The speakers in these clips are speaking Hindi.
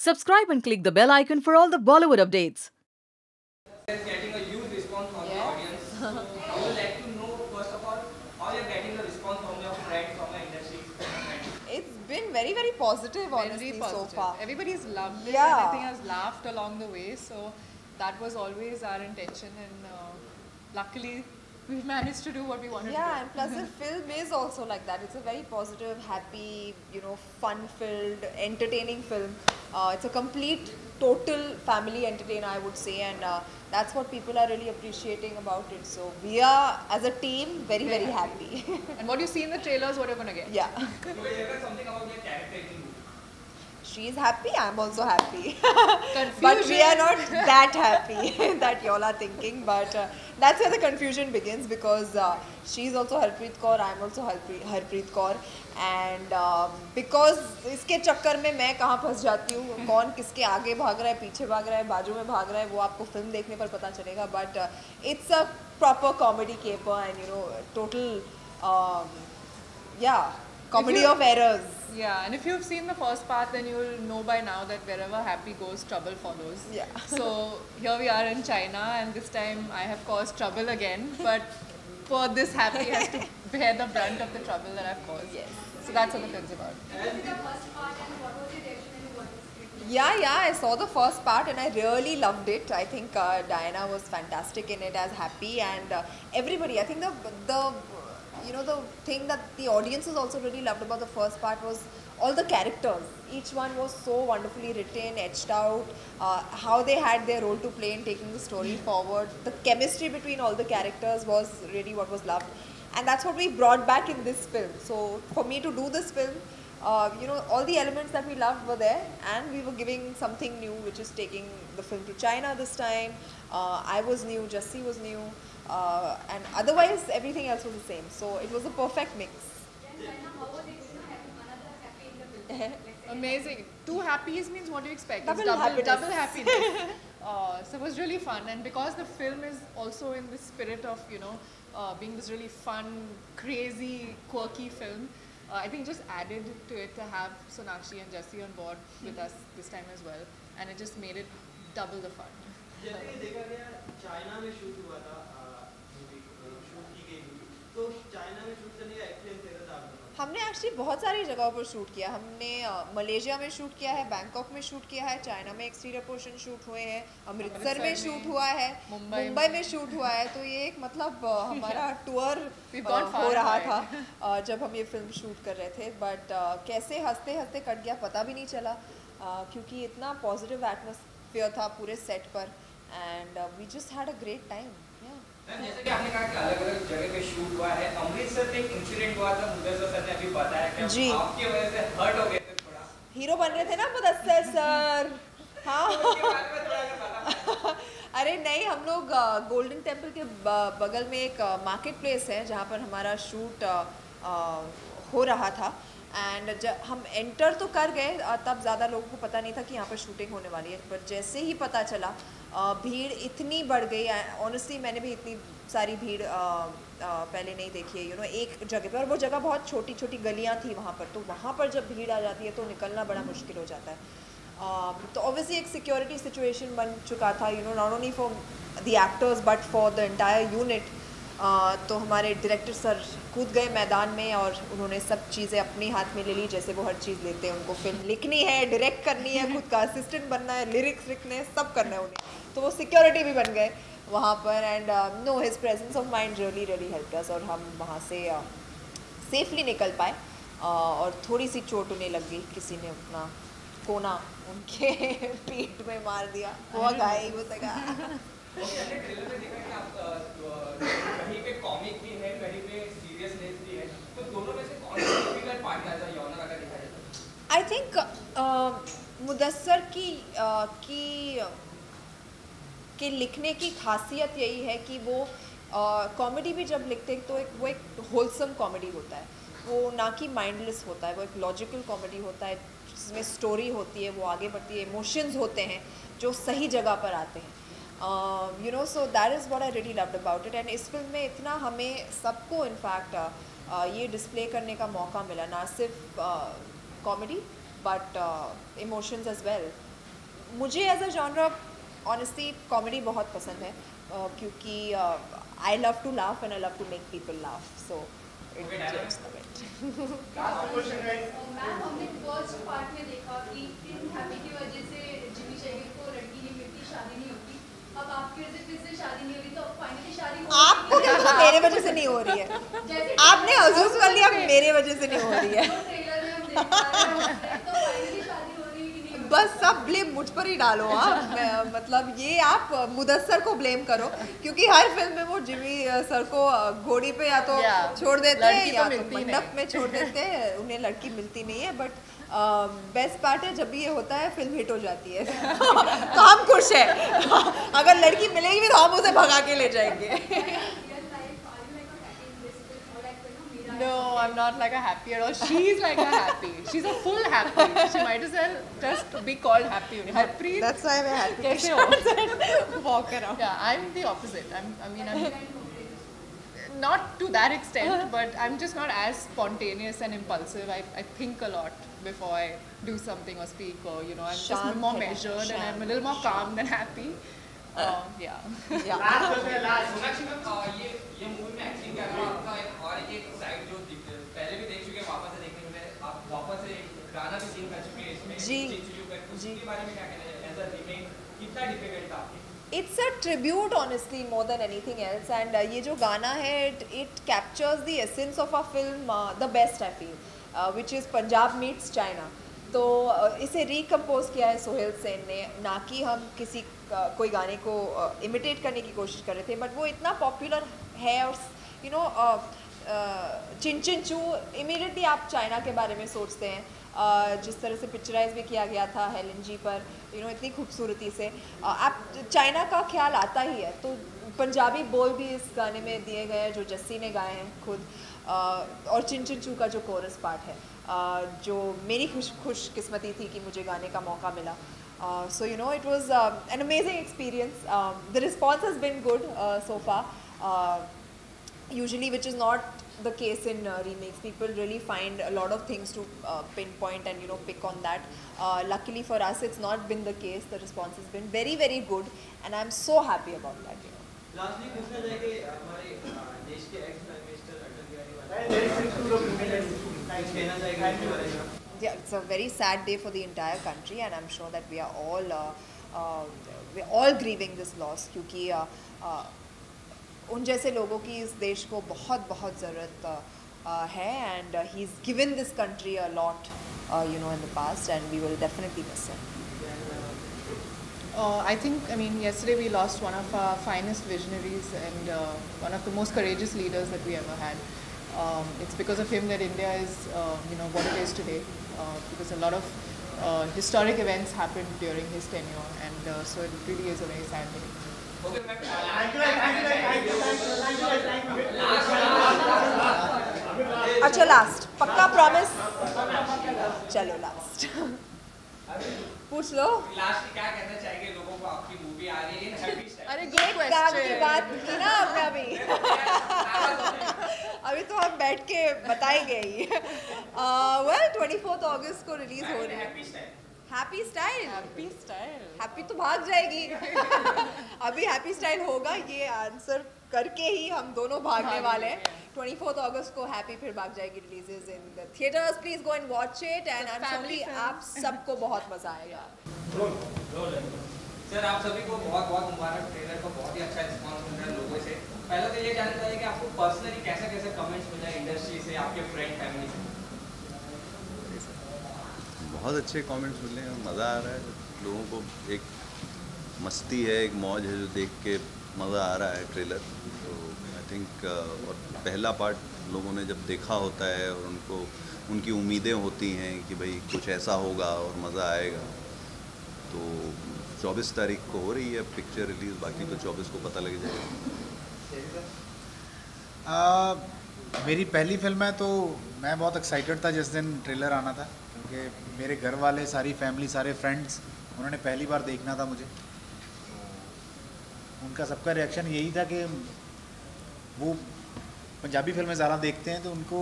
Subscribe and click the bell icon for all the Bollywood updates. Is getting a huge response from the audience. So I would like to know first of all how you're getting the response from your friends, from the industry. It's been very, very positive, honestly, Very positive. so far. Everybody's loved it. Yeah. And I think has laughed along the way. So that was always our intention, and luckily we managed to do what we wanted Yeah, to and plus the film is also like that. It's a very positive, happy, fun-filled, entertaining film. It's a complete, total family entertainer, I would say, and that's what people are really appreciating about it. So we are, as a team, very, very happy. do. And what you see in the trailers, what you're gonna get. Yeah. So you heard something about your character in the movie. She's happy, I'm also happy. But we are not that happy that y'all are thinking. But that's where the confusion begins, because she's also Harpreet Kaur, I'm also Harpreet Kaur. And because इसके चक्कर में मैं कहाँ फंस जाती हूँ, कौन किसके आगे भाग रहा है, पीछे भाग रहा है, बाजू में भाग रहा है, वो आपको फिल्म देखने पर पता चलेगा. But it's a proper comedy caper, and total comedy of errors. Yeah, and if you've seen the first part, then you'll know by now that wherever happy goes, trouble follows. Yeah. So here we are in China, and this time I have caused trouble again. But for this, happy has to bear the brunt of the trouble that I've caused. Yes. So that's what the film's about. Yeah, I saw the first part and I really loved it. I think Diana was fantastic in it as Happy, and everybody. I think the thing that the audiences also really loved about the first part was all the characters. Each one was so wonderfully written, etched out, how they had their role to play in taking the story forward. The chemistry between all the characters was really what was loved, and that's what we brought back in this film. So for me to do this film, all the elements that we loved were there, and we were giving something new, which is taking the film to China this time. I was new, Jassi was new, and otherwise everything else was the same. So it was a perfect mix. Amazing. Two happies means what do you expect? Double It's happiness. double happiness. So it was really fun, and because the film is also in the spirit of being this really fun, crazy, quirky film, I think just added to it to have Sonakshi and Jassi on board with us this time as well, and it just made it double the fun. जैसे कि देखा गया चाइना में शूट हुआ था मूवी शूट की गई मूवी तो चाइना में शूट करने का एक्सपीरियंस कैसा था आपका हमने एक्चुअली बहुत सारी जगहों पर शूट किया. हमने मलेशिया में शूट किया है, बैंकॉक में शूट किया है, चाइना में एक्सटीरियर पोर्शन शूट हुए हैं, अमृतसर में शूट हुआ है, मुंबई में शूट हुआ है. तो ये एक मतलब हमारा टूर हो रहा था जब हम ये फिल्म शूट कर रहे थे. बट कैसे हंसते हंसते कट गया पता भी नहीं चला, क्योंकि इतना पॉजिटिव एटमॉस्फेयर था पूरे सेट पर, and we just had a great time. जैसे कि आपने कहा कि अलग-अलग जगह पे शूट हुआ है, अमृतसर में एक इंसिडेंट हुआ था, मुदस्सिर सर ने अभी बताया कि जी. आपकी वजह से हर्ट हो गए थे थोड़ा. हीरो बन रहे थे ना मुदस्सिर सर. हाँ. उसके बारे में थोड़ा सा बता. अरे नहीं, हम लोग गोल्डन टेम्पल के बगल में एक मार्केट प्लेस है जहाँ पर हमारा शूट हो रहा था. एंड जब हम एंटर तो कर गए, तब ज़्यादा लोगों को पता नहीं था कि यहाँ पर शूटिंग होने वाली है. पर जैसे ही पता चला, भीड़ इतनी बढ़ गई. ऑनेस्टली मैंने भी इतनी सारी भीड़ पहले नहीं देखी है. एक जगह पर, और वो जगह बहुत छोटी छोटी गलियाँ थी वहाँ पर, तो वहाँ पर जब भीड़ आ जाती है तो निकलना बड़ा मुश्किल हो जाता है. तो ऑब्वियसली एक सिक्योरिटी सिचुएशन बन चुका था, not only for the actors but for the entire unit. तो हमारे डायरेक्टर सर कूद गए मैदान में और उन्होंने सब चीज़ें अपने हाथ में ले ली, जैसे वो हर चीज़ लेते हैं. उनको फिल्म लिखनी है, डायरेक्ट करनी है, खुद का असिस्टेंट बनना है, लिरिक्स लिखने हैं, सब करना है उन्हें. तो वो सिक्योरिटी भी बन गए वहाँ पर. And no, his presence of mind really really helped us, और हम वहाँ से सेफली निकल पाए. और थोड़ी सी चोट उन्हें लग गई, किसी ने अपना कोना उनके पीठ में मार दिया. वो गाय वो सगा. मैंने ट्रेलर में देखा कि आप कहीं पे कॉमिक भी है, कहीं पे सीरियसनेस भी है, तो दोनों में से कौन सा डिफिकल्ट पार्ट था यौनक अगर देखा जाए तो? आई थिंक मुदस्सिर की लिखने की खासियत यही है कि वो कॉमेडी भी जब लिखते हैं तो वो एक होलसम कॉमेडी होता है. वो ना कि माइंडलेस होता है, वो एक लॉजिकल कॉमेडी होता है जिसमें स्टोरी होती है, वो आगे बढ़ती है, इमोशंस होते हैं जो सही जगह पर आते हैं. So that is what I really loved about it. And इस फिल्म में इतना हमें सबको इनफैक्ट ये डिस्प्ले करने का मौका मिला, ना सिर्फ comedy but emotions as well. मुझे as a genre honestly comedy बहुत पसंद है, क्योंकि I love to laugh and I love to make people laugh, so it just ma'am हमने फर्स्ट पार्ट में देखा कि इन हैप्पी की वजह से जिमी शेखर को लड़की नहीं मिलती, शादी नहीं होती। अब आपकी वजह से फिर से शादी नहीं हो रही, तो अब फाइनली शादी हो आपको क्या पता मेरे वजह से नहीं हो रही है? जैसे आपने अजूम कर लिया मेरे वजह से नहीं हो रही है। ट्रेलर में हम देख पा रहे हैं, तो फाइनली शादी हो रही है कि नहीं हो रही? बस सब ब्लेम मुझ पर ही डालो आप। मतलब ये आप मुदस्सर को ब्लेम करो, क्योंकि हर फिल्म में वो जिमी सर को घोड़ी पे या तो Yeah, छोड़ देते हैं लड़की तो या तो मिलती मंडप नहीं। में छोड़ देते हैं, उन्हें लड़की मिलती नहीं है। बट बेस्ट पार्ट है जब भी ये होता है फिल्म हिट हो जाती है तो हम खुश हैं। अगर लड़की मिलेगी भी तो हम उसे भगा के ले जाएंगे। Real life, are you like a happy in this film or like Meera? No, I'm not like a happy at all. She's like a happy. She's a full happy. She might as well just be called happy. Harpreet, That's why we're happy. कैसे हो? Walk around. Yeah, I'm the opposite. I'm not to that extent, but I'm just not as spontaneous and impulsive. I think a lot before I do something or speak, or you know, I'm just शांत more है, measured and I'm शांत, a little more calm than happy. Yeah. Yeah. Sonakshi ma'am, ये मूवी में एक्टिंग के अलावा आपका एक साइड जो पहले भी देख चुके हैं, वापस से देखने मिले, आप वापस से गाना भी सीन कर चुके हैं इसमें, जी, उसके बारे में क्या कहना है? एज अ रीमेक कितना डिफिकल्ट था? It's a tribute honestly more than anything else, and ये जो गाना है it captures the essence of our film, the best I feel, which is Punjab meets China. तो इसे रिकम्पोज किया है सोहेल सेन ने, ना कि हम किसी कोई गाने को इमिटेट करने की कोशिश कर रहे थे, बट वो इतना पॉपुलर है और यू नो चिन चिन चू इमीडिएटली आप चाइना के बारे में सोचते हैं। जिस तरह से पिक्चराइज भी किया गया था हेलन जी पर, यू नो इतनी खूबसूरती से आप चाइना का ख्याल आता ही है। तो पंजाबी बोल भी इस गाने में दिए गए हैं जो जस्सी ने गाए हैं खुद, और चिन चिन चू का जो कोरस पार्ट है, जो मेरी खुशकिस्मती थी कि मुझे गाने का मौका मिला। So you know it was an amazing experience. The response has been good so far. Usually, which is not the case in remakes. People really find a lot of things to pinpoint and pick on that. Luckily for us, it's not been the case. The response has been very, very good, and I'm so happy about that. Lastly पूछना चाहिए कि हमारे देश के ex prime minister Atal Bihari Vajpayee कहना चाहेंगे? Yeah, it's a very sad day for the entire country, and I'm sure that we are all grieving this loss, क्योंकि उन जैसे लोगों की इस देश को बहुत बहुत ज़रूरत है, and he's given this country a lot in the past, and we will definitely miss him. I mean, yesterday we lost one of our finest visionaries and one of the most courageous leaders that we ever had. It's because of him that India is, what it is today, because a lot of historic events happened during his tenure, and so it really is a very sad day. Okay, ma'am. अच्छा लास्ट पक्का प्रॉमिस, चलो लास्ट पूछ लो। लास्ट क्या कहना चाहेंगे लोगों को? आपकी मूवी आ रही है हैप्पी स्टाइल। अरे ये good काम की question. बात की ना हमने अभी तो हम बैठ के बताएंगे ही। वेल 24 अगस्त को रिलीज हो रही है happy style. Happy style. Happy style. Happy तो भाग जाएगी अभी हैप्पी स्टाइल होगा, ये आंसर करके ही हम दोनों भागने वाले हैं। 24 अगस्त को हैप्पी फिर भाग जाएगी, releases in the theatres. Please go and watch it, and I am family sure film. आप सबको बहुत मजा आएगा। सर आप सभी को बहुत बहुत मुबारक, ट्रेलर को बहुत ही अच्छा रिस्पांस मिल रहा है लोगों से। पहले तो ये जानना चाहिए कि आपको पर्सनली कैसे कैसे कमेंट्स मिले इंडस्ट्री से, आपके फ्रेंड फैमिली से? बहुत अच्छे कमेंट्स मिले हैं, मज़ा आ रहा है लोगों को, एक मस्ती है, एक मौज है जो देख के मज़ा आ रहा है ट्रेलर। तो आई थिंक और पहला पार्ट लोगों ने जब देखा होता है और उनको उनकी उम्मीदें होती हैं कि भाई कुछ ऐसा होगा और मज़ा आएगा, तो 24 तारीख को हो रही है पिक्चर रिलीज़, बाकी तो 24 को पता लग जाएगा। मेरी पहली फिल्म है तो मैं बहुत एक्साइटेड था जिस दिन ट्रेलर आना था, क्योंकि मेरे घर वाले, सारी फैमिली, सारे फ्रेंड्स, उन्होंने पहली बार देखना था मुझे। तो उनका सबका रिएक्शन यही था कि वो पंजाबी फिल्में ज़्यादा देखते हैं, तो उनको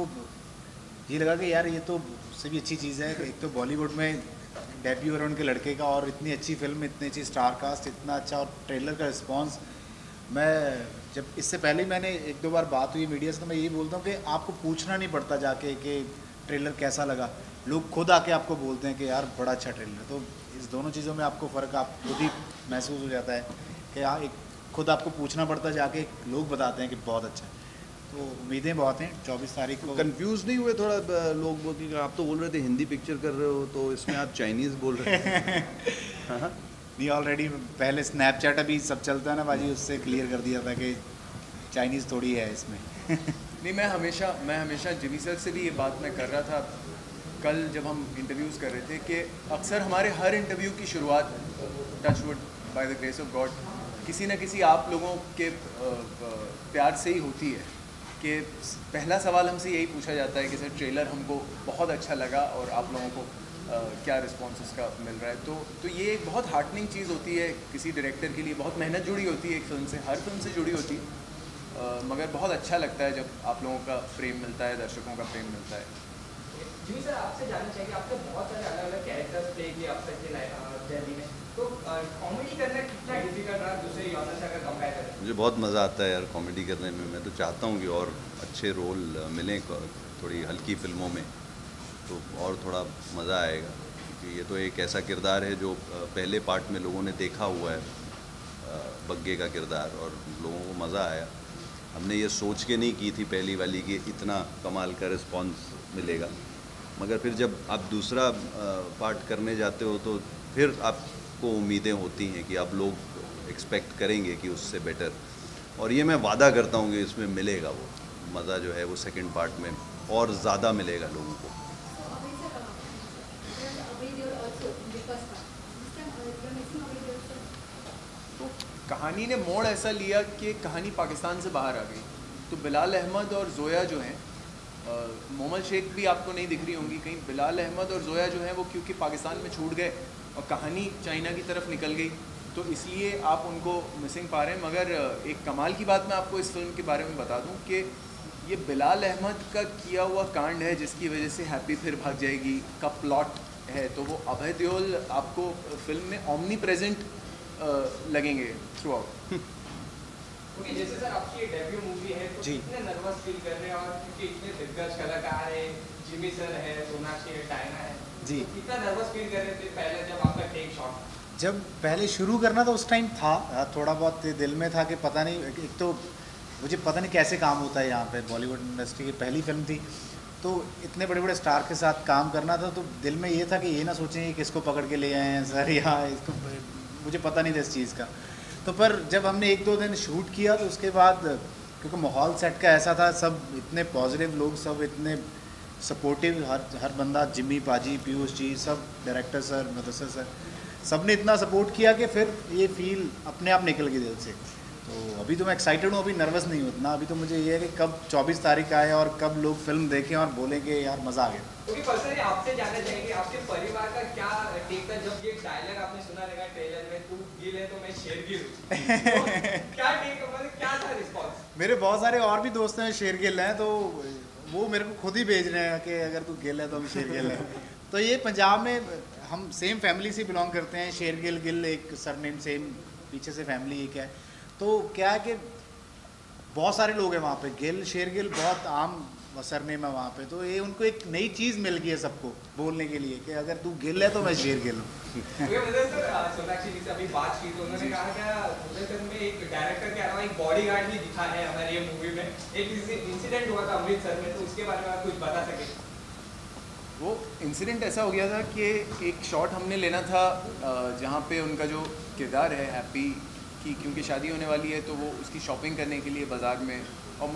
ये लगा कि यार ये तो उससे भी अच्छी चीज़ है। एक तो बॉलीवुड में डेब्यू है उनके लड़के का, और इतनी अच्छी फिल्म, इतनी अच्छी स्टार कास्ट, इतना अच्छा, और ट्रेलर का रिस्पांस। मैं जब इससे पहले ही मैंने 1-2 बार बात हुई मीडिया से, तो मैं यही बोलता हूँ कि आपको पूछना नहीं पड़ता जाके कि ट्रेलर कैसा लगा, लोग खुद आके आपको बोलते हैं कि यार बड़ा अच्छा ट्रेलर। तो इस दोनों चीज़ों में आपको फ़र्क आप खुद ही महसूस हो जाता है कि हाँ, एक खुद आपको पूछना पड़ता है जाके, लोग बताते हैं कि बहुत अच्छा है। तो उम्मीदें बहुत हैं 24 तारीख को। कंफ्यूज नहीं हुए थोड़ा लोग बोलते हैं, आप तो बोल रहे थे हिंदी पिक्चर कर रहे हो, तो इसमें आप चाइनीज़ बोल रहे हैं? हाँ, नहीं, ऑलरेडी पहले स्नैपचैट अभी सब चलता है ना बाजी, उससे क्लियर कर दिया था कि चाइनीज़ थोड़ी है इसमें। नहीं, मैं हमेशा जिमी सर से भी ये बात मैं कर रहा था कल जब हम इंटरव्यूज़ कर रहे थे कि अक्सर हमारे हर इंटरव्यू की शुरुआत touchwood by the grace of God किसी न किसी आप लोगों के प्यार से ही होती है कि पहला सवाल हमसे यही पूछा जाता है कि सर ट्रेलर हमको बहुत अच्छा लगा और आप लोगों को क्या रिस्पॉन्स उसका मिल रहा है। तो ये एक बहुत हार्टनिंग चीज़ होती है किसी डायरेक्टर के लिए, बहुत मेहनत जुड़ी होती है एक फिल्म से, हर फिल्म से जुड़ी होती है, मगर बहुत अच्छा लगता है जब आप लोगों का प्रेम मिलता है, दर्शकों का प्रेम मिलता है। जी सर, आपसे जानना चाहिए, आपने बहुत सारे अलग अलग कैरेक्टर्स प्ले किए अब तक के जर्नी में, तो कॉमेडी करना कितना डिफिकल्ट रहा दूसरे जॉनर से अगर कंपेयर करें? मुझे बहुत मज़ा आता है यार कॉमेडी करने में। मैं तो चाहता हूँ कि और अच्छे रोल मिलें थोड़ी हल्की फिल्मों में, तो और थोड़ा मज़ा आएगा, क्योंकि ये तो एक ऐसा किरदार है जो पहले पार्ट में लोगों ने देखा हुआ है, बग्गे का किरदार, और लोगों को मज़ा आया। हमने ये सोच के नहीं की थी पहली वाली कि इतना कमाल का रिस्पॉन्स मिलेगा, मगर फिर जब आप दूसरा पार्ट करने जाते हो तो फिर आपको उम्मीदें होती हैं कि अब लोग एक्सपेक्ट करेंगे कि उससे बेटर, और ये मैं वादा करता हूँ कि इसमें मिलेगा वो मज़ा जो है वो सेकंड पार्ट में और ज़्यादा मिलेगा लोगों को। तो कहानी ने मोड़ ऐसा लिया कि कहानी पाकिस्तान से बाहर आ गई, तो बिलाल अहमद और जोया जो हैं, मोहम्मद शेख भी आपको नहीं दिख रही होंगी कहीं, बिलाल अहमद और जोया जो हैं वो क्योंकि पाकिस्तान में छूट गए और कहानी चाइना की तरफ निकल गई, तो इसलिए आप उनको मिसिंग पा रहे हैं। मगर एक कमाल की बात मैं आपको इस फिल्म के बारे में बता दूं कि ये बिलाल अहमद का किया हुआ कांड है जिसकी वजह से हैप्पी फिर भाग जाएगी का प्लॉट है, तो वो अभय देओल आपको फिल्म में ऑमनी प्रेजेंट लगेंगे थ्रू आउट। ओके, जैसे सर आपकी डेब्यू मूवी है तो कितने नर्वस फील कर रहे हैं, और क्योंकि इतने दिग्गज कलाकार हैं, जिमी सर है, सोनाक्षी है, डायना है जी, तो कितना नर्वस फील कर रहे थे पहले जब आपका टेक शॉट? जब पहले शुरू करना था उस टाइम था थोड़ा बहुत दिल में था कि पता नहीं, एक तो मुझे पता नहीं कैसे काम होता है यहाँ पे, बॉलीवुड इंडस्ट्री की पहली फिल्म थी तो इतने बड़े बड़े स्टार के साथ काम करना था, तो दिल में ये था कि ये ना सोचें कि किसको पकड़ के ले आए हैं सर यहाँ, इसको मुझे पता नहीं था इस चीज़ का। तो पर जब हमने 1-2 दिन शूट किया तो उसके बाद क्योंकि माहौल सेट का ऐसा था, सब इतने पॉजिटिव लोग, सब इतने सपोर्टिव, हर बंदा, जिम्मी पाजी, पीयूष जी, सब डायरेक्टर सर, मुदस्सिर सर, सब ने इतना सपोर्ट किया कि फिर ये फील अपने आप निकल गई दिल से। तो अभी तो मैं एक्साइटेड हूँ, अभी नर्वस नहीं हूँ इतना, अभी तो मुझे ये है कि कब 24 तारीख आए और कब लोग फिल्म देखें और बोलेंगे यार मज़ा आ गया। क्योंकि पर्सनली आपसे जानना चाहेंगे आपके परिवार का क्या टेक था जब ये डायलॉग आपने सुना रहेगा ट्रेलर में, तू गिल है तो मैं शेरगिल हूँ, क्या टेक, मतलब क्या था रिस्पॉन्स? मेरे बहुत सारे और भी दोस्त हैं शेरगिल हैं, तो वो मेरे को खुद ही भेज रहे हैं कि अगर तू गिल है तो हम शेरगिल हैं। तो ये पंजाब में हम सेम फैमिली से बिलोंग करते हैं, शेरगिल गिल एक सरनेम सेम, पीछे से फैमिली एक है। तो क्या है कि बहुत सारे लोग हैं वहाँ पे, गिल शेरगिल बहुत आम सरनेम है वहाँ पे, तो ये उनको एक नई चीज़ मिल गई है सबको बोलने के लिए कि अगर तू गिल है तो मैं शेरगिल हूँ। सोनाक्षी जी से अभी बात की तो उन्होंने कहा क्या फिल्म में एक डायरेक्टर के अलावा एक बॉडीगार्ड भी दिखा है हमारी ये मूवी में, एक इंसिडेंट हुआ था अमृतसर में, तो उसके बारे में आप कुछ बता सकें? वो इंसिडेंट ऐसा हो गया था कि एक शॉट हमने लेना था जहाँ पे उनका जो किरदार है हैप्पी की, क्योंकि शादी होने वाली है तो वो उसकी शॉपिंग करने के लिए बाज़ार में, और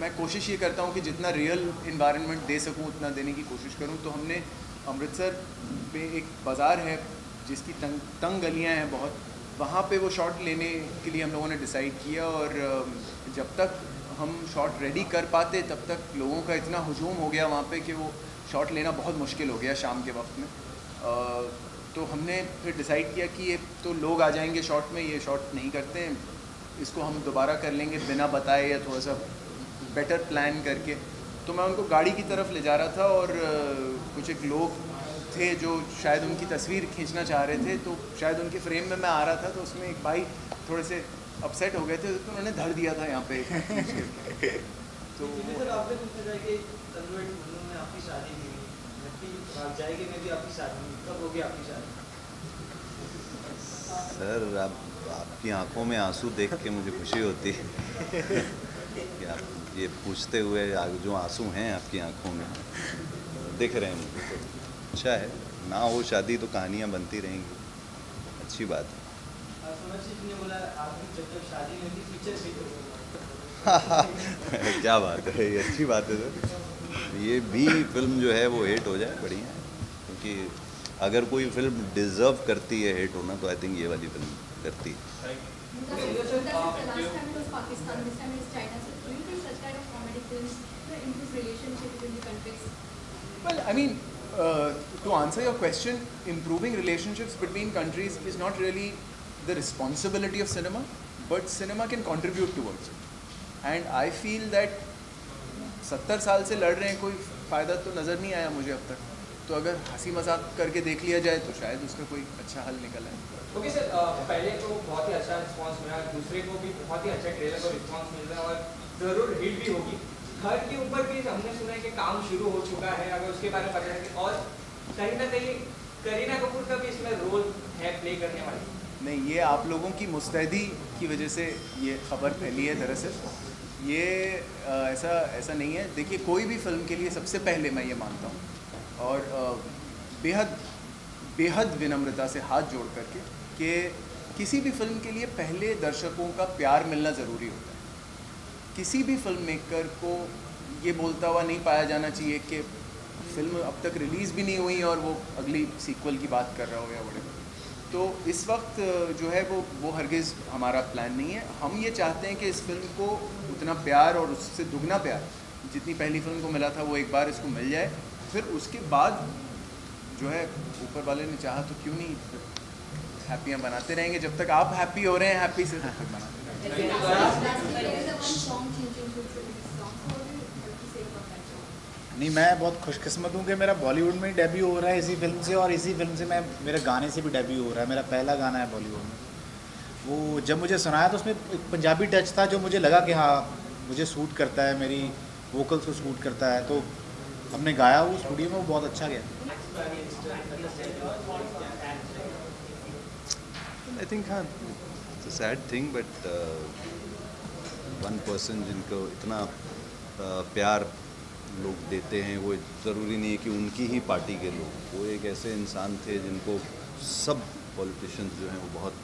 मैं कोशिश ये करता हूँ कि जितना रियल इन्वायरमेंट दे सकूँ उतना देने की कोशिश करूँ। तो हमने अमृतसर पे एक बाज़ार है जिसकी तंग गलियाँ हैं बहुत, वहाँ पे वो शॉट लेने के लिए हम लोगों ने डिसाइड किया, और जब तक हम शॉट रेडी कर पाते तब तक लोगों का इतना हुजूम हो गया वहाँ पे कि वो शॉट लेना बहुत मुश्किल हो गया शाम के वक्त में। तो हमने फिर डिसाइड किया कि ये तो लोग आ जाएंगे शॉट में, ये शॉट नहीं करते हैं, इसको हम दोबारा कर लेंगे बिना बताए या थोड़ा सा बेटर प्लान करके। तो तो मैं उनको गाड़ी की तरफ ले जा रहा था और कुछ एक लोग थे जो शायद उनकी तस्वीर खींचना चाह रहे थे, तो शायद उनके फ्रेम में मैं आ रहा था, तो उसमें एक भाई थोड़े से अपसेट हो गए थे, तो उन्होंने धर दिया था यहाँ पे। तो सर आपने पूछा था कि तन्मय में आपकी शादी नहीं हुई, जाएगी में भी आपकी शादी नहीं, कब होगी आपकी शादी? सर आपकी आंखों में आंसू देख के मुझे खुशी होती है कि आप ये पूछते हुए जो आंसू हैं आपकी आंखों में दिख रहे हैं मुझे, तो अच्छा है। ना हो शादी तो कहानियाँ बनती रहेंगी, अच्छी बात है। सोनाक्षी जी ने बोला आपकी जब शादी में थी फीचर हिट क्या बात है, ये अच्छी बात है सर। ये भी फिल्म जो है वो हिट हो जाए बढ़िया है, क्योंकि अगर कोई फिल्म डिज़र्व करती है हिट होना तो आई थिंक ये वाली फिल्म करती है। Well, I mean, to answer your question, improving relationships between countries is not really the responsibility of cinema, but cinema can contribute towards it. And I feel that 70 साल से लड़ रहे हैं, कोई फ़ायदा तो नज़र नहीं आया मुझे अब तक। तो अगर हंसी मजाक करके देख लिया जाए तो शायद उसका कोई अच्छा हल निकल आए। ओके सर, पहले को बहुत ही अच्छा रिस्पांस मिला, दूसरे को भी बहुत ही अच्छा ट्रेलर को रिस्पांस मिल रहा है और ज़रूर हिट भी होगी। थर्ड के ऊपर भी हमने सुना है कि काम शुरू हो चुका है, अगर उसके बारे में पता है, और कहीं ना कहीं करीना कपूर का भी इसमें रोल है प्ले करने वाली। नहीं, ये आप लोगों की मुस्तैदी की वजह से ये खबर फैली है। दरअसल ये ऐसा नहीं है। देखिए, कोई भी फिल्म के लिए सबसे पहले मैं ये मानता हूँ और बेहद विनम्रता से हाथ जोड़ करके कि किसी भी फिल्म के लिए पहले दर्शकों का प्यार मिलना ज़रूरी होता है। किसी भी फिल्म मेकर को ये बोलता हुआ नहीं पाया जाना चाहिए कि फिल्म अब तक रिलीज़ भी नहीं हुई और वो अगली सीक्वल की बात कर रहा हो या वड़े। तो इस वक्त जो है वो हरगिज़ हमारा प्लान नहीं है। हम ये चाहते हैं कि इस फिल्म को उतना प्यार और उससे दुगना प्यार जितनी पहली फिल्म को मिला था वो एक बार इसको मिल जाए। फिर उसके बाद जो है ऊपर वाले ने चाहा तो क्यों नहीं हैप्पियाँ बनाते रहेंगे। जब तक आप हैप्पी हो रहे हैं हैप्पी से तब तक बनाते नहीं, मैं बहुत खुशकिस्मत हूँ कि मेरा बॉलीवुड में डेब्यू हो रहा है इसी फिल्म से, और इसी फिल्म से मेरे गाने से भी डेब्यू हो रहा है। मेरा पहला गाना है बॉलीवुड में। वो जब मुझे सुनाया तो उसमें एक पंजाबी टच था जो मुझे लगा कि हाँ मुझे सूट करता है, मेरी वोकल्स को सूट करता है। तो हमने गाया वो स्टूडियो में, वो बहुत अच्छा गया। आई थिंक हाँ, it's a sad thing, but one person जिनको इतना प्यार लोग देते हैं, वो ज़रूरी नहीं है कि उनकी ही पार्टी के लोग। वो एक ऐसे इंसान थे जिनको सब पॉलिटिशियंस जो हैं वो बहुत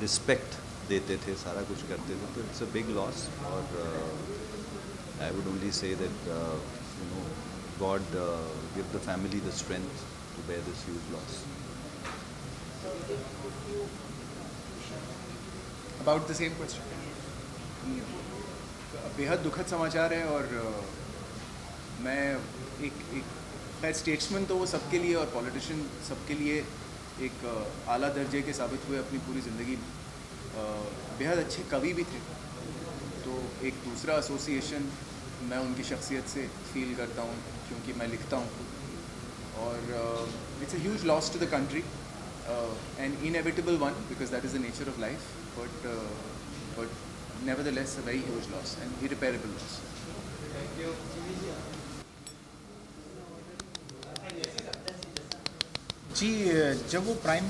रिस्पेक्ट देते थे, सारा कुछ करते थे। तो इट्स अ बिग लॉस, और I would only say that you know God give the family the strength to bear this huge loss. About the same question. बेहद दुखद समाचार है, और मैं एक स्टेट्समैन तो वो सबके लिए और पॉलिटिशियन सबके लिए एक आला दर्जे के साबित हुए अपनी पूरी ज़िंदगी। बेहद अच्छे कवि भी थे। तो एक दूसरा एसोसिएशन मैं उनकी शख्सियत से फील करता हूँ क्योंकि मैं लिखता हूँ, और it's a huge loss to the country, an inevitable one because that is the nature of life, but nevertheless a very huge loss and irreparable loss. जी, जब वो प्राइम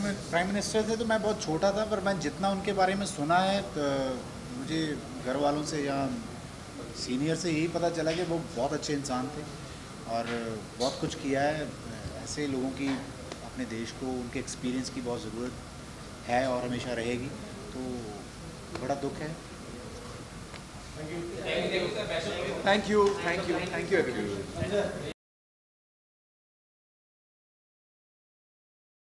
मिनिस्टर थे तो मैं बहुत छोटा था, पर मैं जितना उनके बारे में सुना है तो मुझे घर वालों से या सीनियर से यही पता चला कि वो बहुत अच्छे इंसान थे और बहुत कुछ किया है। ऐसे लोगों की अपने देश को, उनके एक्सपीरियंस की बहुत ज़रूरत है और हमेशा रहेगी। तो बड़ा दुख है। Thank you everyone.